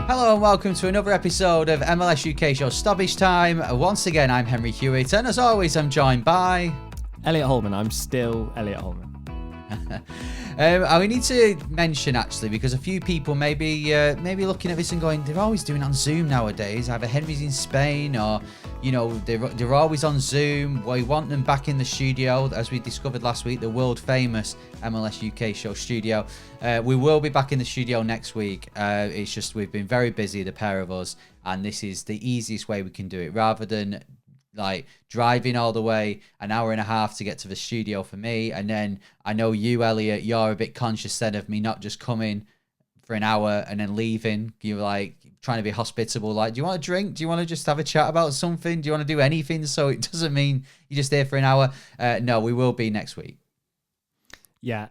Hello and welcome to another episode of MLS UK Show Stoppage Time. Once again, I'm Henry Hewitt, and as always, I'm joined by... Elliot Holman. I'm still Elliot Holman. We need to mention, actually, because a few people may be looking at this and going, they're always doing it on Zoom nowadays. Either Henry's in Spain or, you know, they're always on Zoom. We want them back in the studio, as we discovered last week, the world famous MLS UK Show studio. We will be back in the studio next week. It's just we've been very busy, the pair of us, and this is the easiest way we can do it, rather than like driving all the way an hour and a half to get to the studio for me. And then I know you, Elliot, you're a bit conscious then of me not just coming for an hour and then leaving. You're like trying to be hospitable. Like, do you want a drink? Do you want to just have a chat about something? Do you want to do anything? So it doesn't mean you're just there for an hour. No, we will be next week. Yeah,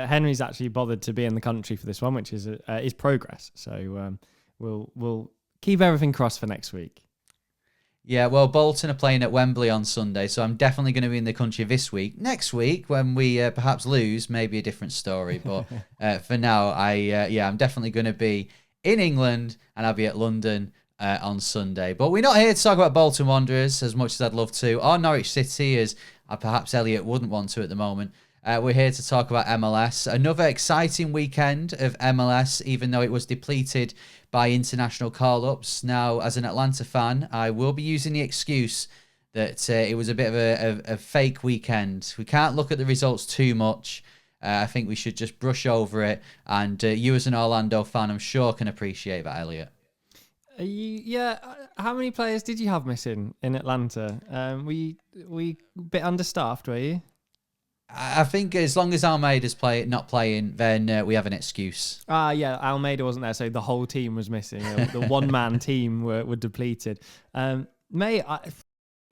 Henry's actually bothered to be in the country for this one, which is progress. So we'll keep everything crossed for next week. Yeah, well, Bolton are playing at Wembley on Sunday, so I'm definitely going to be in the country this week. Next week, when we perhaps lose, maybe a different story. But for now, I'm definitely going to be in England, and I'll be at London on Sunday. But we're not here to talk about Bolton Wanderers as much as I'd love to, or Norwich City, as perhaps Elliot wouldn't want to at the moment. We're here to talk about MLS. Another exciting weekend of MLS, even though it was depleted by international call-ups. Now, as an Atlanta fan, I will be using the excuse that it was a bit of a fake weekend. We can't look at the results too much. I think we should just brush over it. And you as an Orlando fan, I'm sure, can appreciate that, Elliot. Yeah. How many players did you have missing in Atlanta? Were you a bit understaffed, were you? I think as long as Almeida's not playing, then we have an excuse. Yeah, Almeida wasn't there, so the whole team was missing. The one-man team were depleted. Mate,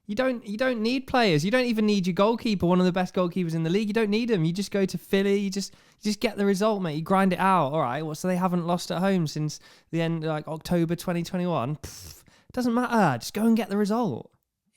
you don't need players. You don't even need your goalkeeper, one of the best goalkeepers in the league. You don't need him. You just go to Philly. You just get the result, mate. You grind it out. All right. Well, so they haven't lost at home since the end, like October 2021. It doesn't matter. Just go and get the result.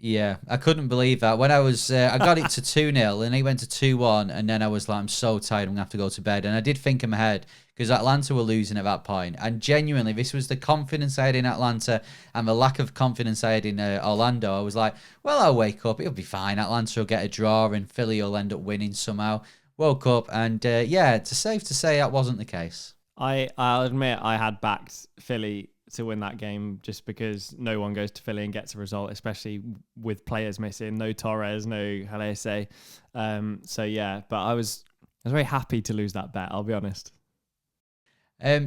Yeah, I couldn't believe that. When I got it to 2-0 and he went to 2-1, and then I was like, I'm so tired, I'm going to have to go to bed. And I did think in my head, because Atlanta were losing at that point. And genuinely, this was the confidence I had in Atlanta and the lack of confidence I had in Orlando. I was like, well, I'll wake up, it'll be fine. Atlanta will get a draw and Philly will end up winning somehow. Woke up and it's safe to say that wasn't the case. I'll admit I had backed Philly to win that game just because no one goes to Philly and gets a result, especially with players missing. No Torres, no Halese. But I was very happy to lose that bet, I'll be honest.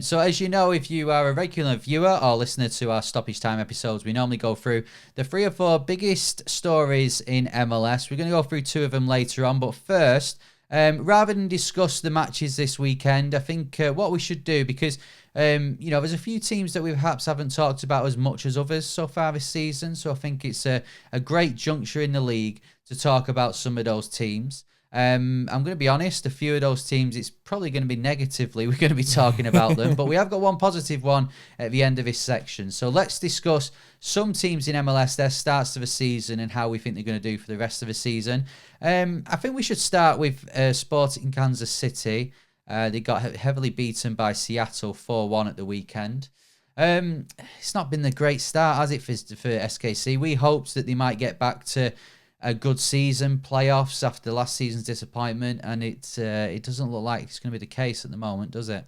So as you know, if you are a regular viewer or listener to our Stoppage Time episodes, we normally go through the 3 or 4 biggest stories in MLS. We're going to go through 2 of them later on, but first, rather than discuss the matches this weekend, I think what we should do, because there's a few teams that we perhaps haven't talked about as much as others so far this season. So I think it's a great juncture in the league to talk about some of those teams. I'm going to be honest, a few of those teams, it's probably going to be negatively we're going to be talking about them, but we have got one positive one at the end of this section. So let's discuss some teams in MLS, their starts to the season, and how we think they're going to do for the rest of the season. I think we should start with Sporting Kansas City. They got heavily beaten by Seattle 4-1 at the weekend. It's not been the great start, has it, for SKC? We hoped that they might get back to a good season, playoffs after last season's disappointment, and it doesn't look like it's going to be the case at the moment, does it?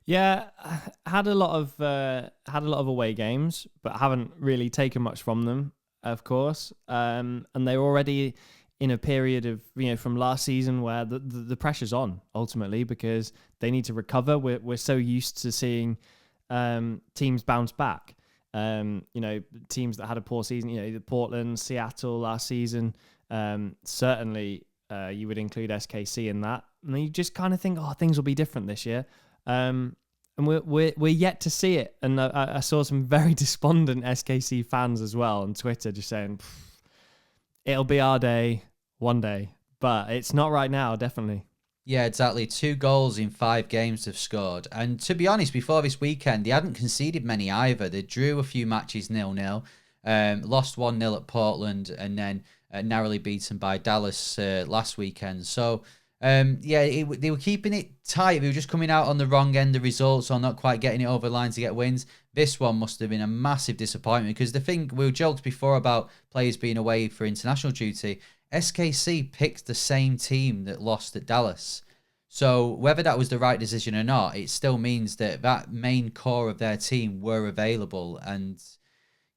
Yeah, had a lot of away games, but haven't really taken much from them, of course. And they're already in a period of, from last season where the pressure's on ultimately because they need to recover. We're so used to seeing teams bounce back. Teams that had a poor season, the Portland, Seattle last season. Certainly, you would include SKC in that. And you just kind of think, things will be different this year. And we're yet to see it. And I saw some very despondent SKC fans as well on Twitter just saying, it'll be our day one day. But it's not right now, definitely. Yeah, exactly. 2 goals in 5 games they've scored. And to be honest, before this weekend, they hadn't conceded many either. They drew a few matches 0-0, lost 1-0 at Portland, and then narrowly beaten by Dallas last weekend. So They were keeping it tight. They were just coming out on the wrong end of results or not quite getting it over the line to get wins. This one must have been a massive disappointment because the thing, we joked before about players being away for international duty. SKC picked the same team that lost at Dallas. So whether that was the right decision or not, it still means that main core of their team were available. And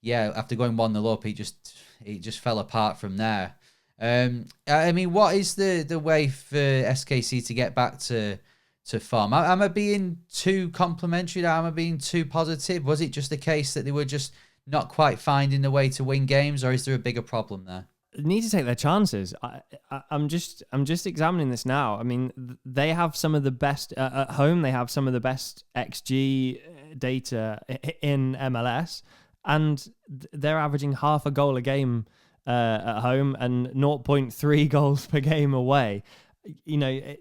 yeah, after going 1-0 up, it just fell apart from there. I mean, what is the way for SKC to get back to form? Am I being too complimentary? Am I being too positive? Was it just a case that they were just not quite finding the way to win games, or is there a bigger problem there? Need to take their chances. I'm just examining this now. I mean, they have some of the best at home. They have some of the best XG data in MLS, and they're averaging half a goal a game at home and 0.3 goals per game away. You know,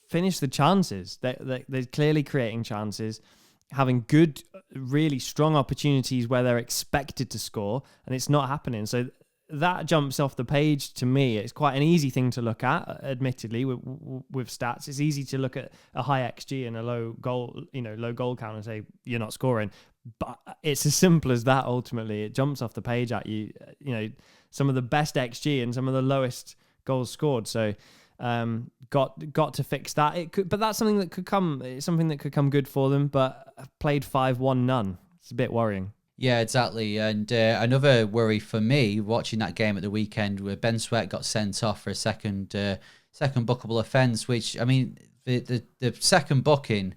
finish the chances. They're clearly creating chances, having good, really strong opportunities where they're expected to score, and it's not happening. So that jumps off the page to me. It's quite an easy thing to look at, admittedly, with stats. It's easy to look at a high XG and a low goal count and say you're not scoring. But it's as simple as that. Ultimately, it jumps off the page at you. You know, some of the best XG and some of the lowest goals scored. So, got to fix that. But that's something that could come. It's something that could come good for them. But played 5-1 none. It's a bit worrying. Yeah, exactly. And another worry for me watching that game at the weekend, where Ben Sweat got sent off for a second bookable offence. Which, I mean, the second booking,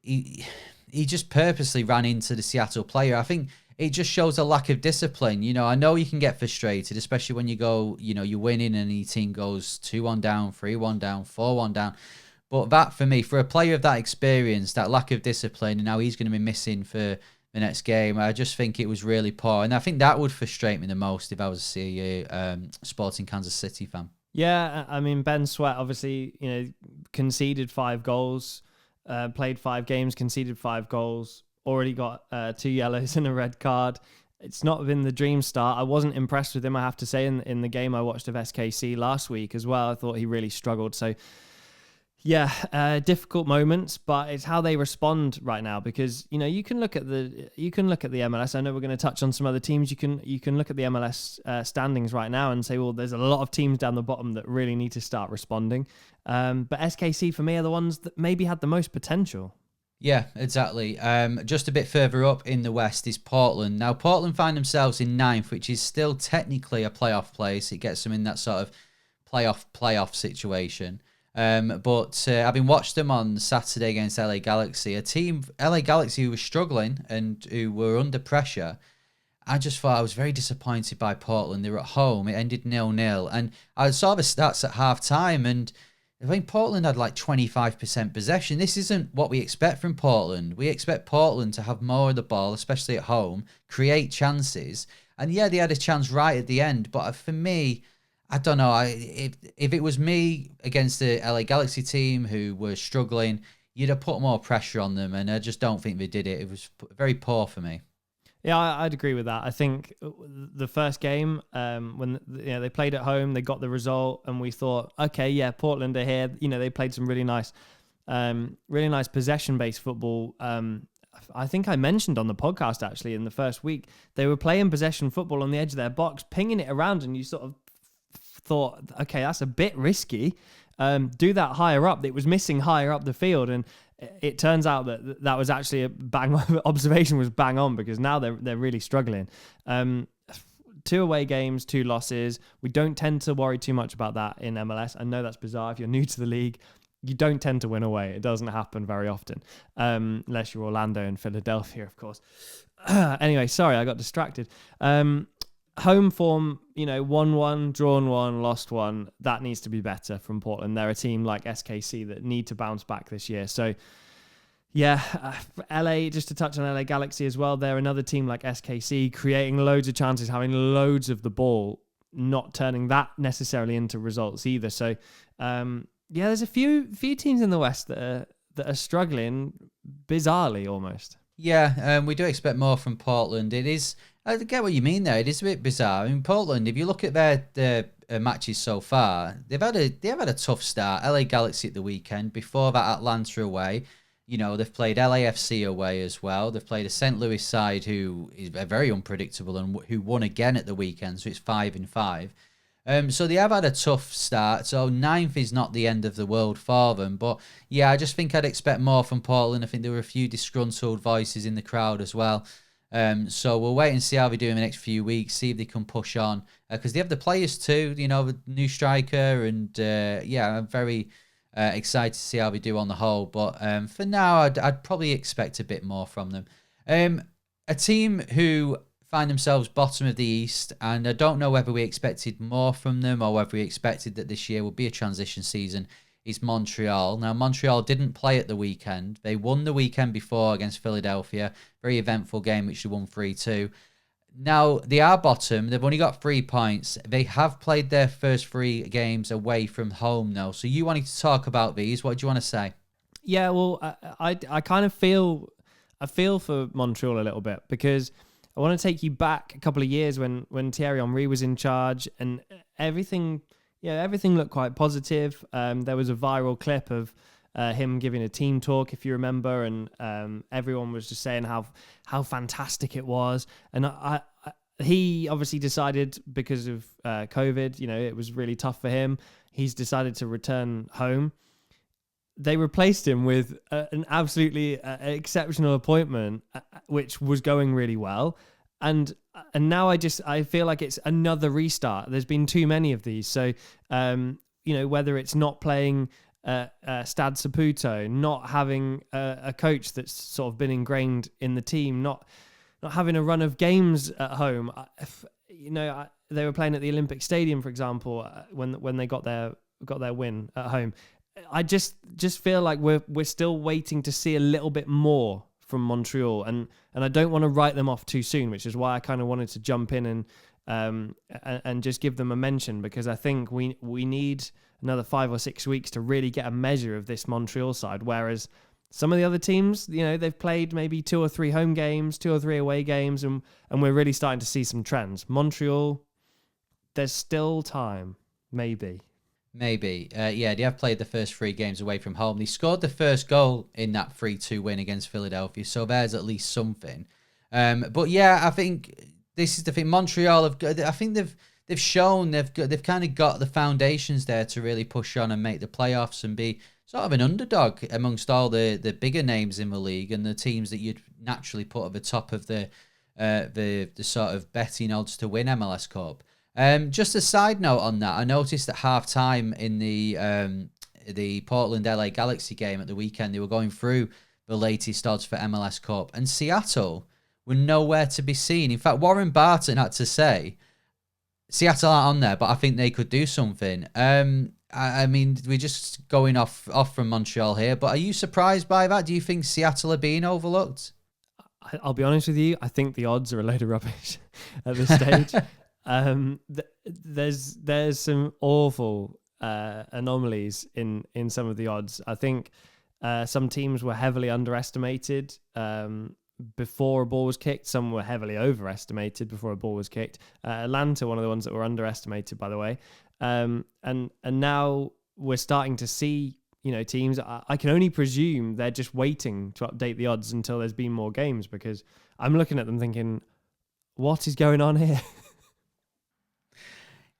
he just purposely ran into the Seattle player. I think it just shows a lack of discipline. You know, I know you can get frustrated, especially when you go, you know, you're winning and your team goes 2-1 down, 3-1 down, 4-1 down. But that, for me, for a player of that experience, that lack of discipline, and now he's going to be missing for the next game, I just think it was really poor. And I think that would frustrate me the most if I was a Sporting Kansas City fan. Yeah, I mean, Ben Sweat obviously, you know, conceded 5 goals, played 5 games, conceded 5 goals, already got 2 yellows and a red card. It's not been the dream start. I wasn't impressed with him, I have to say, in the game I watched of SKC last week as well. I thought he really struggled. So yeah, difficult moments, but it's how they respond right now, because you know you can look at the MLS. I know we're going to touch on some other teams. You can look at the MLS standings right now and say, well, there's a lot of teams down the bottom that really need to start responding. But SKC for me are the ones that maybe had the most potential. Yeah, exactly. Just a bit further up in the West is Portland. Now, Portland find themselves in 9th, which is still technically a playoff place. It gets them in that sort of playoff situation. But having watched them on Saturday against LA Galaxy, a team, LA Galaxy, who was struggling and who were under pressure, I just thought I was very disappointed by Portland. They were at home. It ended 0-0. And I saw the stats at half-time, and I think Portland had like 25% possession. This isn't what we expect from Portland. We expect Portland to have more of the ball, especially at home, create chances. And yeah, they had a chance right at the end. But for me, I don't know. If it was me against the LA Galaxy team who were struggling, you'd have put more pressure on them, and I just don't think they did it. It was very poor for me. Yeah, I'd agree with that. I think the first game, when they played at home, they got the result, and we thought, okay, yeah, Portland are here. You know, they played some really nice possession-based football. I think I mentioned on the podcast actually in the first week, they were playing possession football on the edge of their box, pinging it around, and you sort of thought, okay, that's a bit risky. Do that higher up. It was missing higher up the field, and it turns out that was actually a observation was bang on, because now they're really struggling. 2 away games, 2 losses. We don't tend to worry too much about that in MLS. I know that's bizarre. If you're new to the league, you don't tend to win away. It doesn't happen very often, unless you're Orlando and Philadelphia, of course. Anyway, sorry, I got distracted. Home form, 1-1, drawn 1, lost 1. That needs to be better from Portland. They're a team like SKC that need to bounce back this year. So, yeah, LA, just to touch on LA Galaxy as well, they're another team like SKC, creating loads of chances, having loads of the ball, not turning that necessarily into results either. So, there's a few teams in the West that are struggling, bizarrely almost. Yeah, we do expect more from Portland. It is, I get what you mean there. It is a bit bizarre. I mean, Portland, if you look at their matches so far, they have had a tough start. LA Galaxy at the weekend. Before that, Atlanta away. They've played LAFC away as well. They've played a St. Louis side who is very unpredictable and who won again at the weekend. So it's 5-5. So they have had a tough start. So ninth is not the end of the world for them. But yeah, I just think I'd expect more from Portland. I think there were a few disgruntled voices in the crowd as well. So we'll wait and see how they do in the next few weeks, see if they can push on. Because they have the players too, the new striker. And I'm very excited to see how they do on the whole. But for now, I'd probably expect a bit more from them. A team who find themselves bottom of the East, and I don't know whether we expected more from them or whether we expected that this year would be a transition season, is Montreal. Now, Montreal didn't play at the weekend. They won the weekend before against Philadelphia. Very eventful game, which they won 3-2. Now, they are bottom. They've only got 3 points. They have played their first 3 games away from home, though. So you wanted to talk about these. What do you want to say? Yeah, well, I kind of feel for Montreal a little bit, because I want to take you back a couple of years when Thierry Henry was in charge, and everything looked quite positive. There was a viral clip of him giving a team talk, if you remember, and everyone was just saying how fantastic it was. And he obviously decided, because of COVID, it was really tough for him. He's decided to return home. They replaced him with an absolutely exceptional appointment, which was going really well. And now I feel like it's another restart. There's been too many of these. So, whether it's not playing Stade Saputo, not having a coach that's sort of been ingrained in the team, not having a run of games at home. They were playing at the Olympic Stadium, for example, when they got their win at home. I just feel like we're still waiting to see a little bit more from Montreal, and I don't want to write them off too soon, which is why I kind of wanted to jump in and just give them a mention, because I think we need another 5 or 6 weeks to really get a measure of this Montreal side, whereas some of the other teams, they've played maybe 2 or 3 home games, 2 or 3 away games, and we're really starting to see some trends. Montreal, there's still time, maybe. Maybe. They have played the first 3 games away from home. They scored the first goal in that 3-2 win against Philadelphia, so there's at least something. But yeah, I think this is the thing. Montreal I think they've shown they've kind of got the foundations there to really push on and make the playoffs and be sort of an underdog amongst all the bigger names in the league and the teams that you'd naturally put at the top of the sort of betting odds to win MLS Cup. Just a side note on that, I noticed at halftime in the Portland LA Galaxy game at the weekend, they were going through the latest odds for MLS Cup, and Seattle were nowhere to be seen. In fact, Warren Barton had to say, Seattle aren't on there, but I think they could do something. I mean, we're just going off from Montreal here, but are you surprised by that? Do you think Seattle are being overlooked? I'll be honest with you, I think the odds are a load of rubbish at this stage. There's some awful anomalies in some of the odds. I think some teams were heavily underestimated before a ball was kicked. Some were heavily overestimated before a ball was kicked. Atlanta, one of the ones that were underestimated, by the way. And now we're starting to see, teams. I can only presume they're just waiting to update the odds until there's been more games, because I'm looking at them thinking, what is going on here?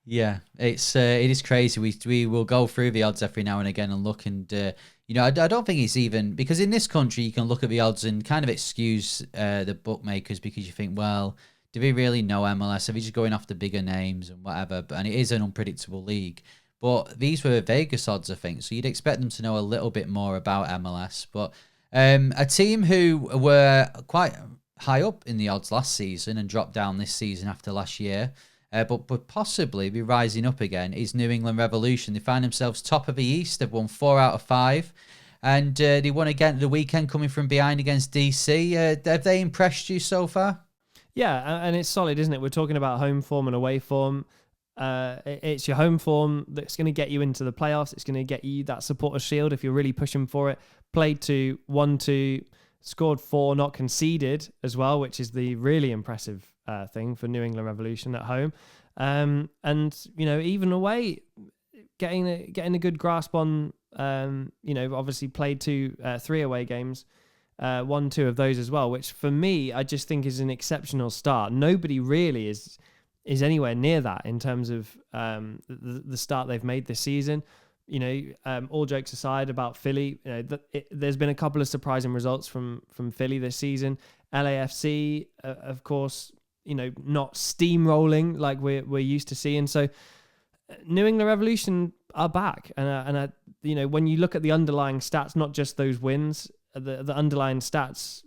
Yeah, it is crazy. We will go through the odds every now and again and look, and I don't think it's even, because in this country you can look at the odds and kind of excuse the bookmakers, because you think, well, do we really know MLS? Are we just going off the bigger names and whatever? And it is an unpredictable league. But these were Vegas odds, I think, so you'd expect them to know a little bit more about MLS. But a team who were quite high up in the odds last season and dropped down this season after last year, but possibly be rising up again, is New England Revolution. They find themselves top of the East. They've won 4 out of 5. And they won again at the weekend, coming from behind against DC. Have they impressed you so far? Yeah, and it's solid, isn't it? We're talking about home form and away form. It's your home form that's going to get you into the playoffs. It's going to get you that supporter shield if you're really pushing for it. Played 2, 1-2, scored 4, not conceded as well, which is the really impressive thing for New England Revolution at home. And even away, getting a good grasp on. Obviously played 3 away games, won 2 of those as well, which for me I just think is an exceptional start. Nobody really is anywhere near that in terms of the start they've made this season. All jokes aside about Philly, there's been a couple of surprising results from Philly this season. LAFC, of course, not steamrolling like we're used to seeing. So New England Revolution are back, and when you look at the underlying stats, not just those wins, the underlying stats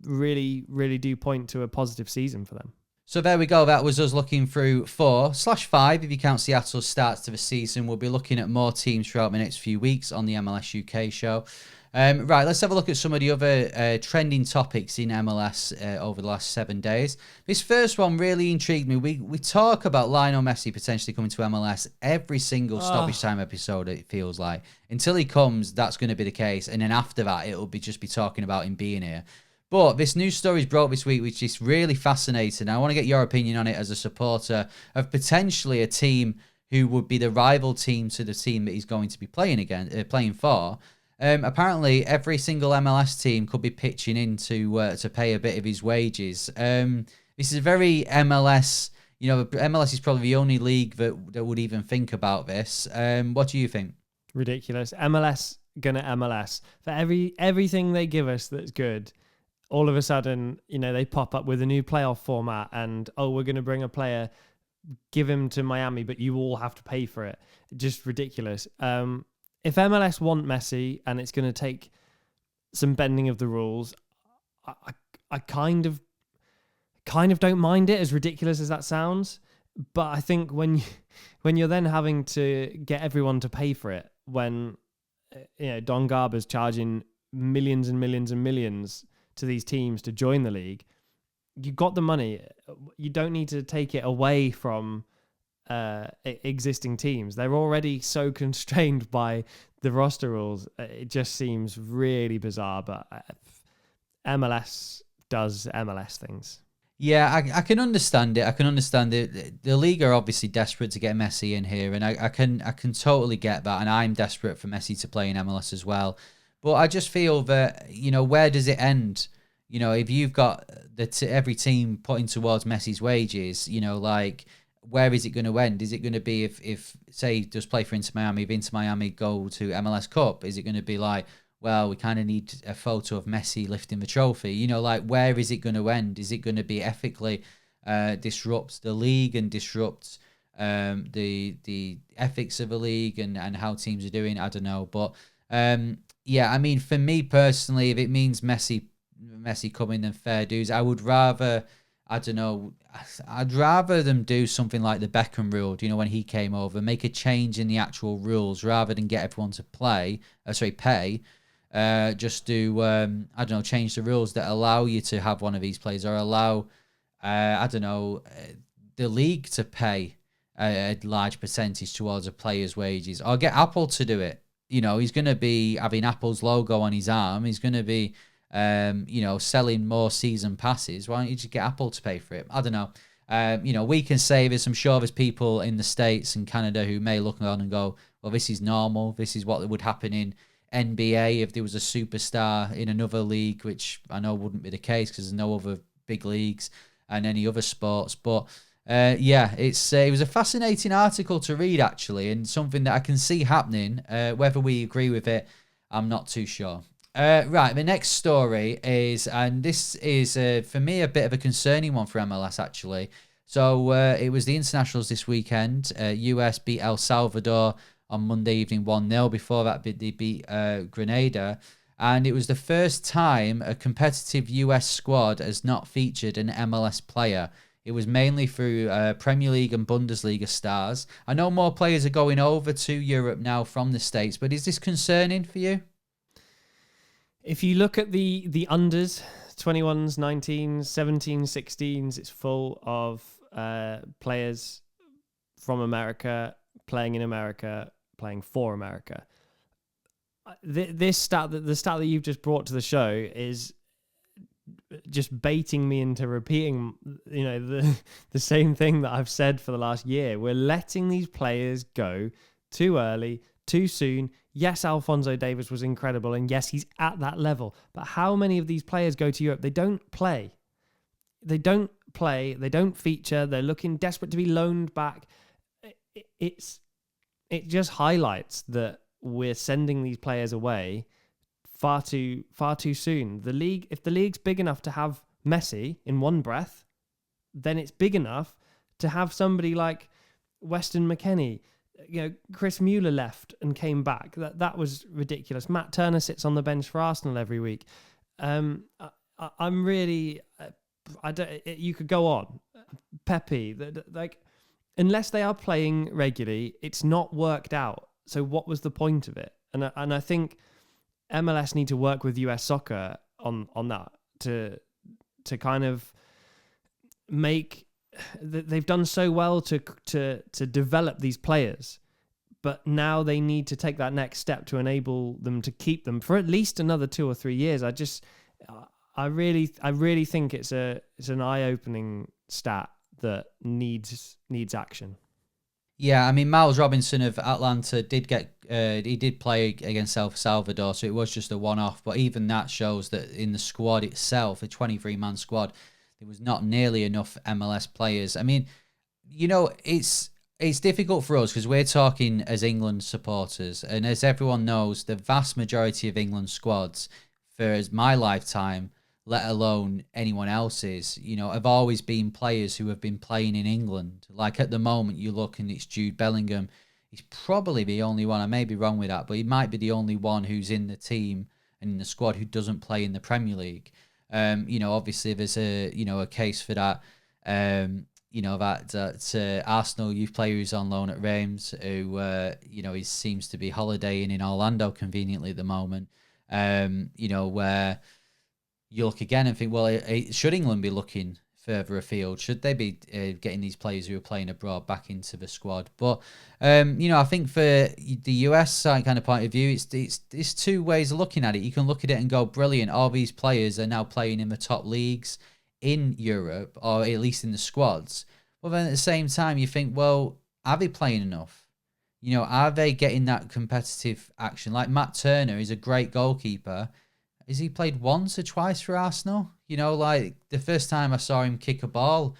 really, really do point to a positive season for them. So there we go. That was us looking through 4/5. If you count Seattle's starts to the season, we'll be looking at more teams throughout the next few weeks on the MLS UK show. Right, let's have a look at some of the other trending topics in MLS over the last 7 days. This first one really intrigued me. We talk about Lionel Messi potentially coming to MLS every single Stoppage Time episode, it feels like. Until he comes, that's going to be the case. And then after that, it'll just be talking about him being here. But this news story is broke this week, which is really fascinating. I want to get your opinion on it as a supporter of potentially a team who would be the rival team to the team that he's going to be playing for. Apparently, every single MLS team could be pitching in to pay a bit of his wages. This is a very MLS. MLS is probably the only league that would even think about this. What do you think? Ridiculous. MLS gonna MLS for everything they give us that's good. All of a sudden, they pop up with a new playoff format, and we're going to bring a player, give him to Miami, but you all have to pay for it. Just ridiculous. If MLS want Messi, and it's going to take some bending of the rules, I kind of don't mind it, as ridiculous as that sounds. But I think when you're then having to get everyone to pay for it, when Don Garber's charging millions and millions and millions to these teams to join the league, you got the money. You don't need to take it away from existing teams. They're already so constrained by the roster rules. It just seems really bizarre, but MLS does MLS things. Yeah, I can understand it. I can understand it. The league are obviously desperate to get Messi in here, and I can totally get that, and I'm desperate for Messi to play in MLS as well. But I just feel that, where does it end? If you've got every team putting towards Messi's wages, where is it going to end? Is it going to be if say, he does play for Inter Miami, if Inter Miami go to MLS Cup, is it going to be like, well, we kind of need a photo of Messi lifting the trophy? Where is it going to end? Is it going to be ethically disrupts the league and disrupts the ethics of the league and how teams are doing? I don't know. But yeah, I mean, for me personally, if it means Messi coming, then fair dues. I would rather, I'd rather them do something like the Beckham rule, when he came over, make a change in the actual rules rather than get everyone to pay. Just do, change the rules that allow you to have one of these players, or allow, the league to pay a large percentage towards a player's wages, or get Apple to do it. He's going to be having Apple's logo on his arm. He's going to be, selling more season passes. Why don't you just get Apple to pay for it? I don't know. We can say this. I'm sure there's people in the States and Canada who may look on and go, well, this is normal. This is what would happen in NBA if there was a superstar in another league, which I know wouldn't be the case because there's no other big leagues and any other sports. But it was a fascinating article to read, actually, and something that I can see happening. Whether we agree with it, I'm not too sure. Right, the next story is, and this is for me a bit of a concerning one for MLS, actually. So it was the internationals this weekend. US beat El Salvador on Monday evening 1-0. Before that, they beat Grenada. And it was the first time a competitive US squad has not featured an MLS player. It was mainly through Premier League and Bundesliga stars. I know more players are going over to Europe now from the States, but is this concerning for you? If you look at the unders, 21s, 19s, 17s, 16s, it's full of players from America, playing in America, playing for America. The stat that you've just brought to the show is just baiting me into repeating, the same thing that I've said for the last year. We're letting these players go too early, too soon. Yes, Alphonso Davies was incredible, and yes, he's at that level. But how many of these players go to Europe? They don't play. They don't feature. They're looking desperate to be loaned back. It just highlights that we're sending these players away far too soon. If the league's big enough to have Messi in one breath, then it's big enough to have somebody like Weston McKennie. Chris Mueller left and came back. That was ridiculous. Matt Turner sits on the bench for Arsenal every week. I'm really, you could go on. Pepe, unless they are playing regularly, it's not worked out. So what was the point of it? And I think MLS need to work with US Soccer on that to kind of make. They've done so well to develop these players, but now they need to take that next step to enable them to keep them for at least another 2 or 3 years. I really think it's an eye-opening stat that needs action. Yeah, I mean, Miles Robinson of Atlanta did play against El Salvador, so it was just a one-off. But even that shows that in the squad itself, a 23-man squad, there was not nearly enough MLS players. I mean, it's difficult for us because we're talking as England supporters, and as everyone knows, the vast majority of England squads, for my lifetime, let alone anyone else's, have always been players who have been playing in England. Like at the moment, you look and it's Jude Bellingham. He's probably the only one, I may be wrong with that, but he might be the only one who's in the team and in the squad who doesn't play in the Premier League. Obviously there's a case for that. That Arsenal youth player who's on loan at Reims, who he seems to be holidaying in Orlando conveniently at the moment. Where you look again and think, well, should England be looking further afield? Should they be getting these players who are playing abroad back into the squad? But I think for the US side kind of point of view, it's two ways of looking at it. You can look at it and go, brilliant, all these players are now playing in the top leagues in Europe, or at least in the squads. Well, then at the same time, you think, well, are they playing enough? Are they getting that competitive action? Like Matt Turner is a great goalkeeper. Has he played once or twice for Arsenal? Like the first time I saw him kick a ball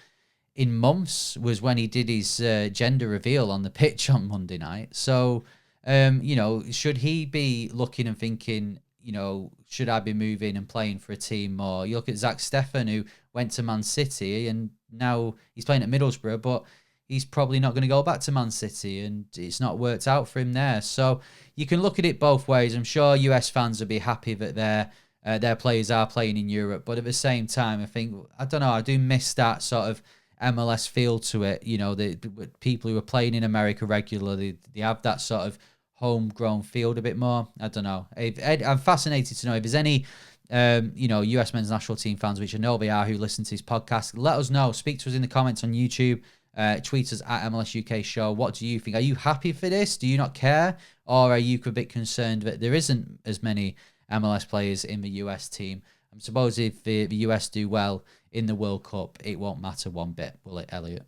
in months was when he did his gender reveal on the pitch on Monday night. So, should he be looking and thinking, should I be moving and playing for a team more? You look at Zach Steffen, who went to Man City and now he's playing at Middlesbrough, but he's probably not going to go back to Man City and it's not worked out for him there. So you can look at it both ways. I'm sure US fans will be happy that their players are playing in Europe, but at the same time, I think, I don't know, I do miss that sort of MLS feel to it. The people who are playing in America regularly, they have that sort of homegrown field a bit more. I don't know. I'm fascinated to know if there's any US men's national team fans, which I know they are, who listen to this podcast. Let us know. Speak to us in the comments on YouTube. Tweet us at MLS UK Show. What do you think? Are you happy for this? Do you not care? Or are you a bit concerned that there isn't as many MLS players in the US team? I suppose if the US do well in the World Cup, it won't matter one bit, will it, Elliot?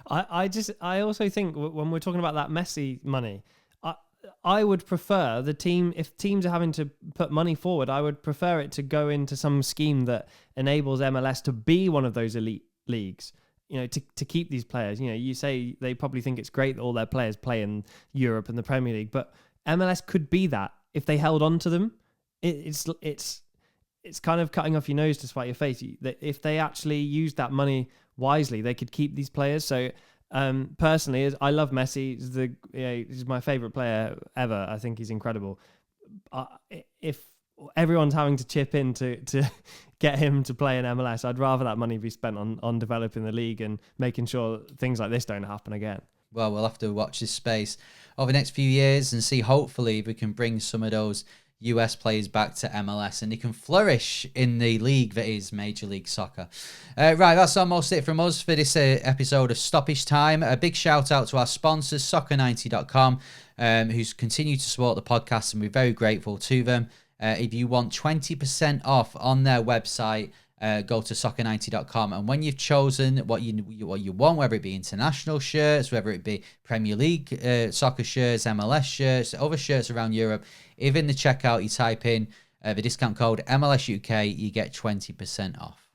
I also think when we're talking about that Messi money, I would prefer the team, if teams are having to put money forward, I would prefer it to go into some scheme that enables MLS to be one of those elite leagues, to keep these players. You say they probably think it's great that all their players play in Europe and the Premier League, but MLS could be that if they held on to them. It's kind of cutting off your nose to spite your face. If they actually used that money wisely, they could keep these players. So personally, I love Messi. He's my favorite player ever. I think he's incredible. If everyone's having to chip in to get him to play in MLS, I'd rather that money be spent on developing the league and making sure things like this don't happen again. Well, we'll have to watch this space over the next few years and see, hopefully, if we can bring some of those US players back to MLS and they can flourish in the league that is Major League Soccer. Right, that's almost it from us for this episode of Stoppage Time. A big shout out to our sponsors, soccer90.com, who's continued to support the podcast, and we're very grateful to them. If you want 20% off on their website, go to soccer90.com, and when you've chosen what you want, whether it be international shirts, whether it be Premier League soccer shirts, MLS shirts, other shirts around Europe, if in the checkout you type in the discount code MLS UK, you get 20% off.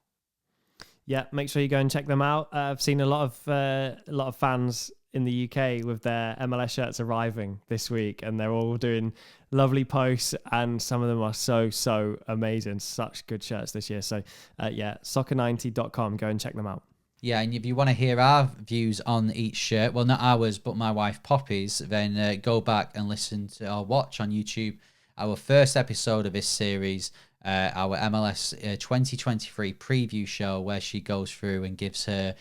Yeah, make sure you go and check them out. I've seen a lot of fans in the UK with their MLS shirts arriving this week, and they're all doing lovely posts, and some of them are so amazing. Such good shirts this year. So yeah, soccer90.com, go and check them out. Yeah, and if you want to hear our views on each shirt, well, not ours, but my wife Poppy's, then go back and listen to or watch on YouTube our first episode of this series, our MLS 2023 preview show, where she goes through and gives her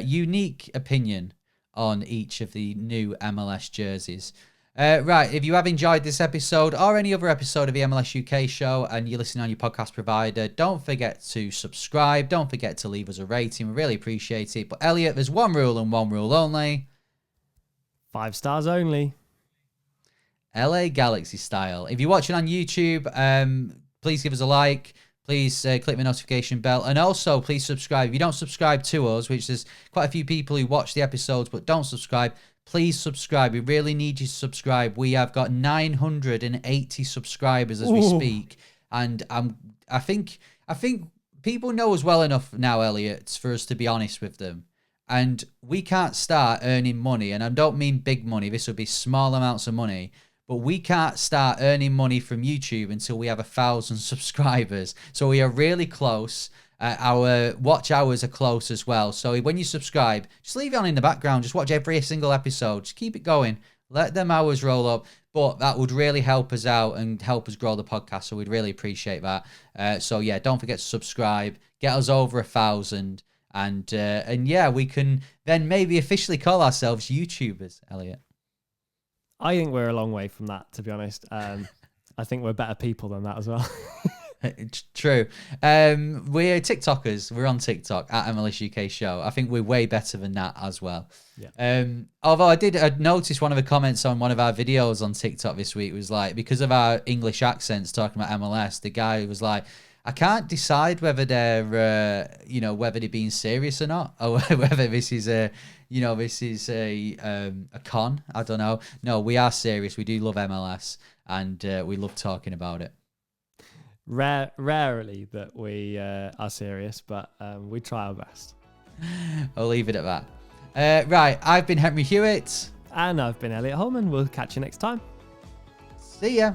unique opinion on each of the new MLS jerseys. Right, if you have enjoyed this episode or any other episode of the MLS UK show and you're listening on your podcast provider, don't forget to subscribe. Don't forget to leave us a rating. We really appreciate it. But Elliot, there's one rule and one rule only. 5 stars only. LA Galaxy style. If you're watching on YouTube, please give us a like. Please click the notification bell. And also, please subscribe. If you don't subscribe to us, which there's quite a few people who watch the episodes but don't subscribe, please subscribe. We really need you to subscribe. We have got 980 subscribers as we speak. And I think people know us well enough now, Elliot, for us to be honest with them. And we can't start earning money. And I don't mean big money. This will be small amounts of money. But we can't start earning money from YouTube until we have 1,000 subscribers. So we are really close. Our watch hours are close as well. So when you subscribe, just leave it on in the background. Just watch every single episode. Just keep it going. Let them hours roll up. But that would really help us out and help us grow the podcast. So we'd really appreciate that. So yeah, don't forget to subscribe. Get us over 1,000. And yeah, we can then maybe officially call ourselves YouTubers, Elliot. I think we're a long way from that, to be honest. I think we're better people than that as well. True. We're TikTokers. We're on TikTok at MLS UK Show. I think we're way better than that as well. Yeah. Although I noticed one of the comments on one of our videos on TikTok this week was like, because of our English accents talking about MLS, the guy was like, I can't decide whether they're, whether they're being serious or not, or whether this is a con. I don't know. No, we are serious. We do love MLS, and we love talking about it. Rarely that we are serious, but we try our best. I'll leave it at that. Right, I've been Henry Hewitt. And I've been Elliot Holman. We'll catch you next time. See ya.